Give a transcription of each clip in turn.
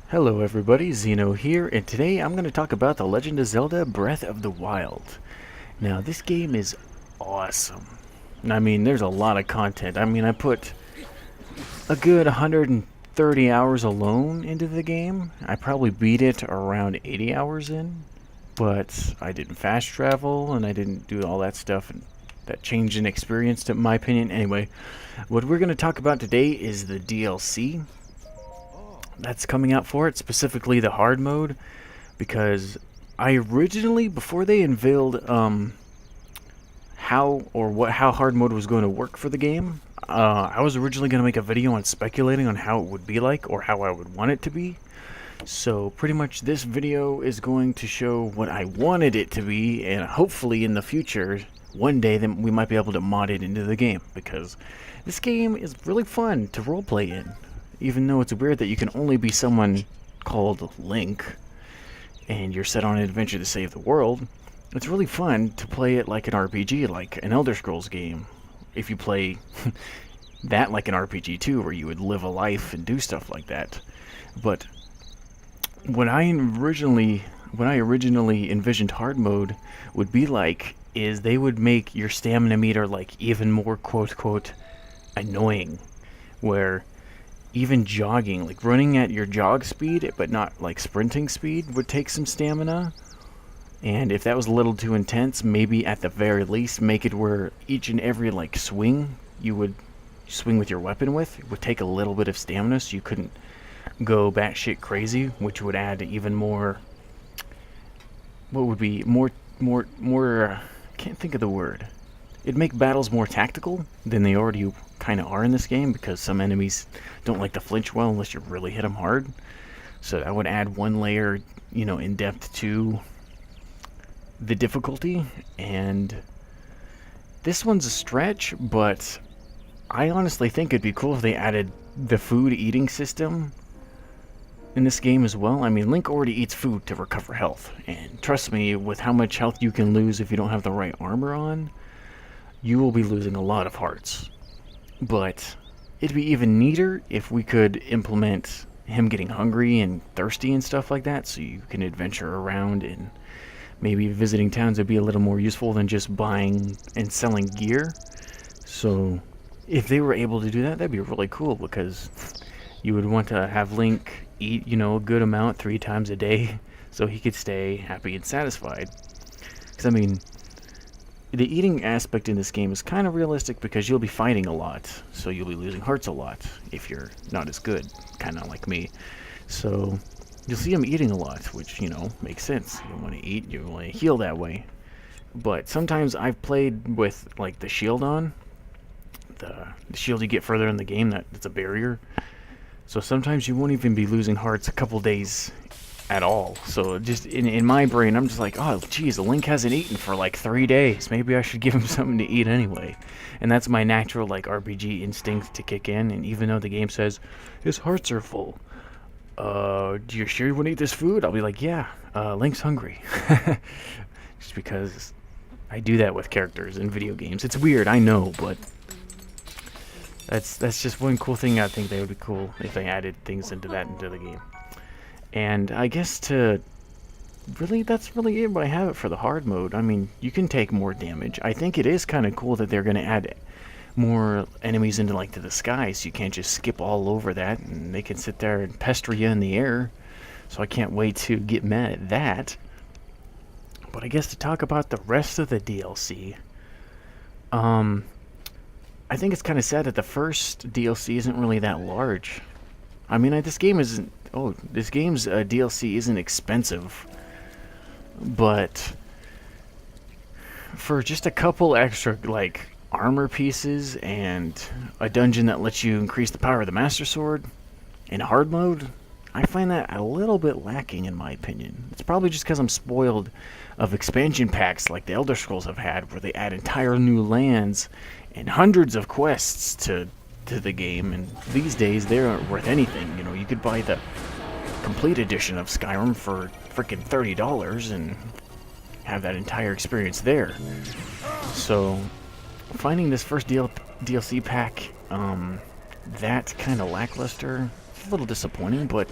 Hello everybody, Zeno here, and today I'm going to talk about The Legend of Zelda Breath of the Wild. Now, this game is awesome. I mean, there's a lot of content. I mean, I put a good 130 hours alone into the game. I probably beat it around 80 hours in, but I didn't fast travel, and I didn't do all that stuff, and that changed an experience, in my opinion. Anyway, what we're going to talk about today is the DLC that's coming out for it, specifically the hard mode, because I originally, before they unveiled how hard mode was going to work for the game, I was originally going to make a video on speculating on how it would be like, or how I would want it to be. So pretty much this video is going to show what I wanted it to be, and hopefully in the future, one day, then we might be able to mod it into the game, because this game is really fun to roleplay in. Even though it's weird that you can only be someone called Link, and you're set on an adventure to save the world, it's really fun to play it like an RPG, like an Elder Scrolls game. If you play that like an RPG too, where you would live a life and do stuff like that. But what I originally envisioned hard mode would be like is they would make your stamina meter like even more quote annoying, where even jogging, like running at your jog speed, but not like sprinting speed, would take some stamina. And if that was a little too intense, maybe at the very least make it where each and every like swing you would swing with your weapon with would take a little bit of stamina, so you couldn't go batshit crazy, which would add even more. What would be more? Can't think of the word. It'd make battles more tactical than they already kind of are in this game, because some enemies don't like to flinch well unless you really hit them hard. So that would add one layer, in depth to the difficulty. And this one's a stretch, but I honestly think it'd be cool if they added the food eating system in this game as well. I mean, Link already eats food to recover health, and trust me, with how much health you can lose if you don't have the right armor on, you will be losing a lot of hearts. But it'd be even neater if we could implement him getting hungry and thirsty and stuff like that, so you can adventure around, and maybe visiting towns would be a little more useful than just buying and selling gear. So if they were able to do that, that'd be really cool, because you would want to have Link eat, a good amount 3 times a day so he could stay happy and satisfied. Because, I mean, the eating aspect in this game is kind of realistic, because you'll be fighting a lot, so you'll be losing hearts a lot if you're not as good, kind of like me. So you'll see him eating a lot, which, makes sense. You want to eat, you want to heal that way. But sometimes I've played with, like, the shield on. The shield you get further in the game, that's a barrier. So sometimes you won't even be losing hearts a couple days at all. So just in my brain, I'm just like, oh geez, Link hasn't eaten for like 3 days. Maybe I should give him something to eat anyway. And that's my natural like RPG instinct to kick in. And even though the game says his hearts are full, do you sure you want to eat this food? I'll be like, yeah, Link's hungry. Just because I do that with characters in video games. It's weird, I know, but that's just one cool thing. I think they would be cool if they added things into the game. And I guess that's really it. But I have it for the hard mode. I mean, you can take more damage. I think it is kind of cool that they're going to add more enemies into to the sky, so you can't just skip all over that, and they can sit there and pester you in the air. So I can't wait to get mad at that. But I guess to talk about the rest of the DLC, I think it's kind of sad that the first DLC isn't really that large. I mean, this game's DLC isn't expensive, but for just a couple extra like armor pieces and a dungeon that lets you increase the power of the Master Sword in hard mode, I find that a little bit lacking in my opinion. It's probably just because I'm spoiled of expansion packs like the Elder Scrolls have had, where they add entire new lands and hundreds of quests to the game, and these days they aren't worth anything. You could buy the complete edition of Skyrim for freaking $30 and have that entire experience there. So finding this first DLC pack that kind of lackluster, it's a little disappointing, but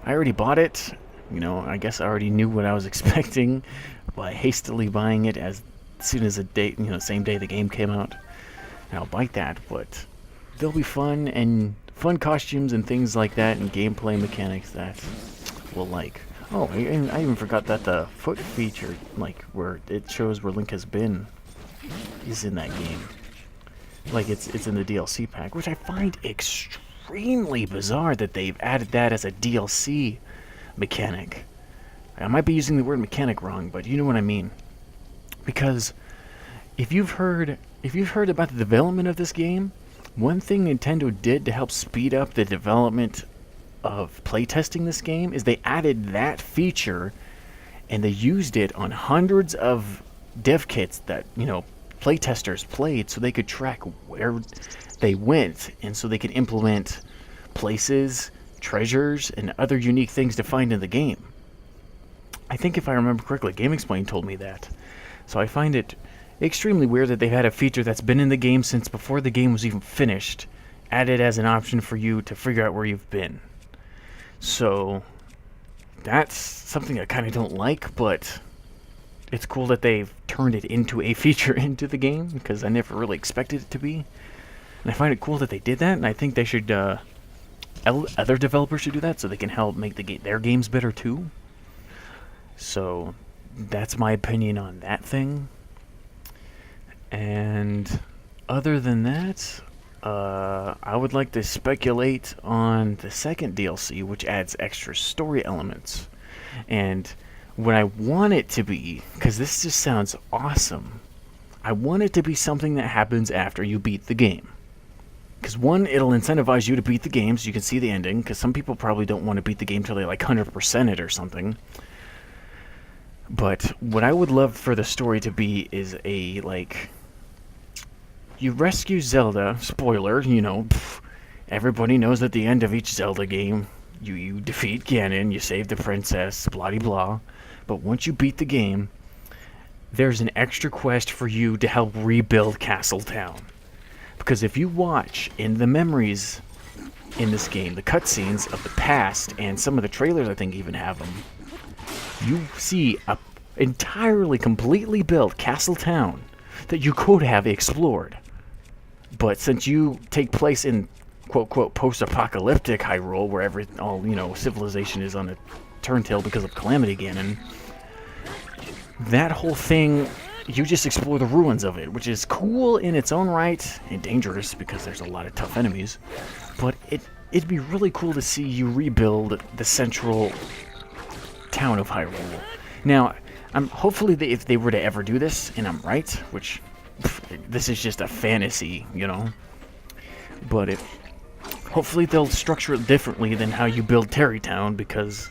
I already bought it. You know, I guess I already knew what I was expecting by hastily buying it as soon as the date, you know, same day the game came out. And I'll bite that, but they'll be fun, and fun costumes and things like that, and gameplay mechanics that we'll like. Oh, I even forgot that the foot feature, like where it shows where Link has been, is in that game. Like it's in the DLC pack, which I find extremely bizarre that they've added that as a DLC mechanic. I might be using the word mechanic wrong, but you know what I mean. Because if you've heard about the development of this game, one thing Nintendo did to help speed up the development of playtesting this game is they added that feature, and they used it on hundreds of dev kits that, you know, playtesters played, so they could track where they went, and so they could implement places, treasures, and other unique things to find in the game. I think if I remember correctly, GameXplain told me that. So I find it extremely weird that they've had a feature that's been in the game since before the game was even finished, added as an option for you to figure out where you've been. So that's something I kind of don't like, but it's cool that they've turned it into a feature into the game, because I never really expected it to be. And I find it cool that they did that, and I think they should, other developers should do that so they can help make their games better too. So that's my opinion on that thing. And other than that, I would like to speculate on the second DLC, which adds extra story elements. And what I want it to be, because this just sounds awesome, I want it to be something that happens after you beat the game. Because one, it'll incentivize you to beat the game so you can see the ending, because some people probably don't want to beat the game till they like 100% it or something. But what I would love for the story to be is a, like, you rescue Zelda, spoiler, you know, everybody knows at the end of each Zelda game, you defeat Ganon, you save the princess, blah-de-blah. But once you beat the game, there's an extra quest for you to help rebuild Castle Town. Because if you watch in the memories in this game, the cutscenes of the past, and some of the trailers I think even have them, you see a entirely, completely built Castle Town that you could have explored. But since you take place in quote-quote post-apocalyptic Hyrule, where all, you know, civilization is on a turntail because of Calamity Ganon, that whole thing, you just explore the ruins of it, which is cool in its own right, and dangerous because there's a lot of tough enemies, but it'd be really cool to see you rebuild the central town of Hyrule. Now, hopefully if they were to ever do this, and I'm right, which this is just a fantasy, you know, but hopefully they'll structure it differently than how you build Terrytown, because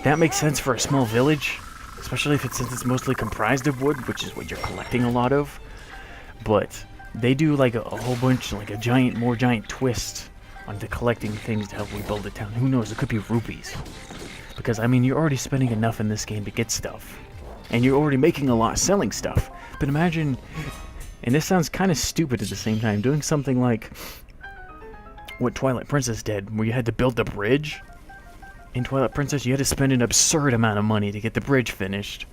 that makes sense for a small village, especially since it's mostly comprised of wood, which is what you're collecting a lot of. But they do like a whole bunch, like a more giant twist onto collecting things to help rebuild the town. Who knows, it could be rupees. Because, I mean, you're already spending enough in this game to get stuff. And you're already making a lot selling stuff. But imagine, and this sounds kind of stupid at the same time, doing something like what Twilight Princess did, where you had to build the bridge. In Twilight Princess, you had to spend an absurd amount of money to get the bridge finished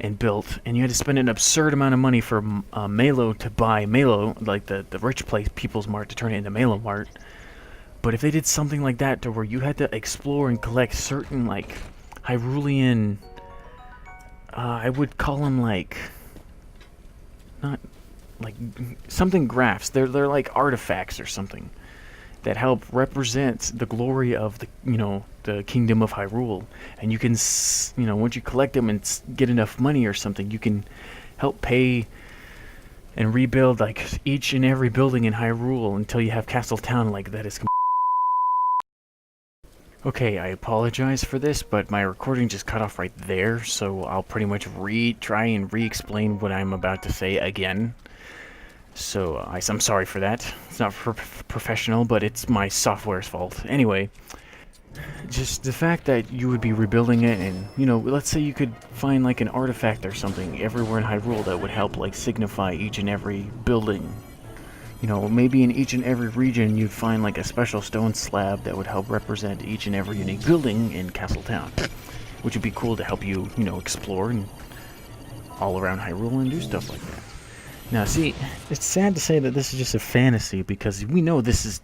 and built, and you had to spend an absurd amount of money for Malo to buy Malo, like the rich place, People's Mart, to turn it into Malo Mart. But if they did something like that, to where you had to explore and collect certain, like, Hyrulean, I would call them, like, not, like, something graphs. They're like artifacts or something that help represent the glory of the, you know, the kingdom of Hyrule. And you can, you know, once you collect them and get enough money or something, you can help pay and rebuild, like, each and every building in Hyrule until you have Castle Town, like, that is Okay, I apologize for this, but my recording just cut off right there, so I'll pretty much try and re-explain what I'm about to say again. So, I'm sorry for that. It's not professional, but it's my software's fault. Anyway, just the fact that you would be rebuilding it, and, you know, let's say you could find, like, an artifact or something everywhere in Hyrule that would help, like, signify each and every building You know, maybe in each and every region you'd find like a special stone slab that would help represent each and every unique building in Castletown, which would be cool to help you, you know, explore and all around Hyrule and do stuff like that. Now, see, it's sad to say that this is just a fantasy because we know that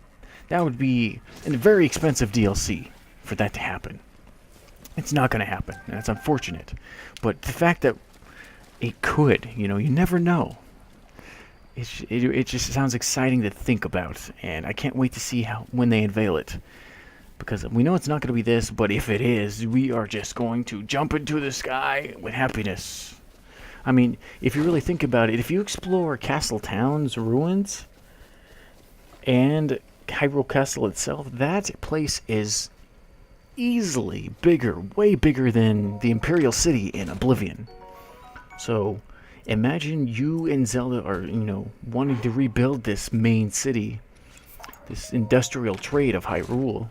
would be a very expensive DLC for that to happen. It's not going to happen, and that's unfortunate. But the fact that it could, you know, you never know. It just sounds exciting to think about, and I can't wait to see when they unveil it. Because we know it's not going to be this, but if it is, we are just going to jump into the sky with happiness. I mean, if you really think about it, if you explore Castletown's ruins and Hyrule Castle itself, that place is easily bigger, way bigger than the Imperial City in Oblivion. So imagine you and Zelda are, you know, wanting to rebuild this main city, this industrial trade of Hyrule.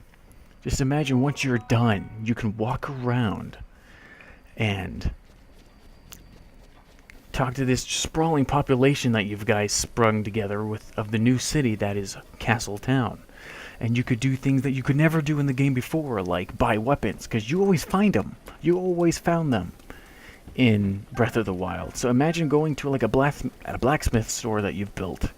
Just imagine once you're done, you can walk around and talk to this sprawling population that you guys sprung together of the new city that is Castletown. And you could do things that you could never do in the game before, like buy weapons, because you always find them. You always found them in Breath of the Wild. So imagine going to like a blacksmith store that you've built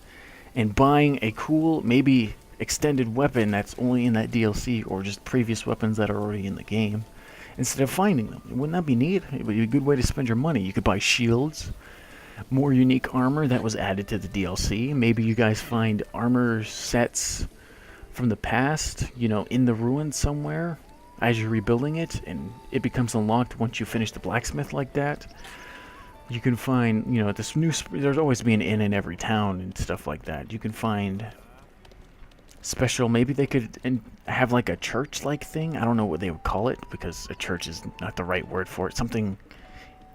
and buying a cool, maybe extended weapon that's only in that DLC, or just previous weapons that are already in the game, instead of finding them. Wouldn't that be neat? It would be a good way to spend your money. You could buy shields, more unique armor that was added to the DLC. Maybe you guys find armor sets from the past, you know, in the ruins somewhere as you're rebuilding it, and it becomes unlocked once you finish the blacksmith like that. You can find, you know, there's always be an inn in every town and stuff like that. You can find special, maybe they could have like a church-like thing. I don't know what they would call it, because a church is not the right word for it. Something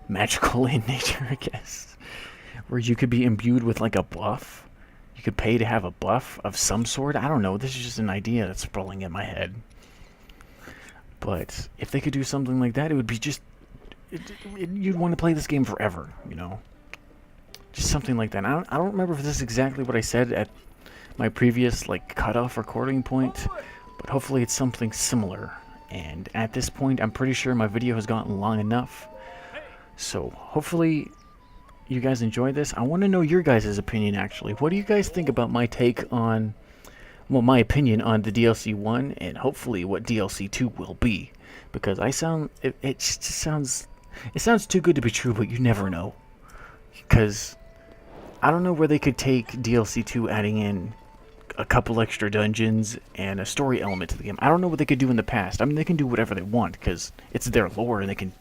magical in nature, I guess, where you could be imbued with like a buff. You could pay to have a buff of some sort. I don't know. This is just an idea that's sprawling in my head. But if they could do something like that, it would be just... you'd want to play this game forever, you know? Just something like that. I don't remember if this is exactly what I said at my previous, like, cutoff recording point, but hopefully it's something similar. And at this point, I'm pretty sure my video has gotten long enough. So, hopefully you guys enjoyed this. I want to know your guys' opinion, actually. What do you guys think about my take on... well, my opinion on the DLC1, and hopefully what DLC2 will be, because it sounds too good to be true, but you never know, because I don't know where they could take DLC2 adding in a couple extra dungeons and a story element to the game. I don't know what they could do in the past. I mean, they can do whatever they want, because it's their lore, and they can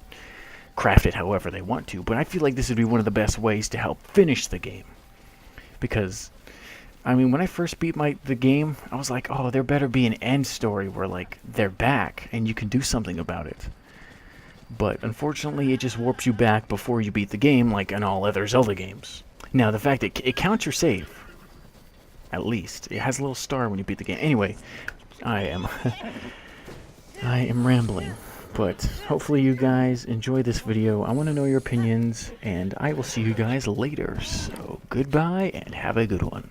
craft it however they want to, but I feel like this would be one of the best ways to help finish the game, because... I mean, when I first beat the game, I was like, oh, there better be an end story where, like, they're back and you can do something about it. But unfortunately, it just warps you back before you beat the game, like in all other Zelda games. Now, the fact that it counts your save, at least. It has a little star when you beat the game. Anyway, I am rambling. But hopefully you guys enjoy this video. I want to know your opinions, and I will see you guys later. So, goodbye, and have a good one.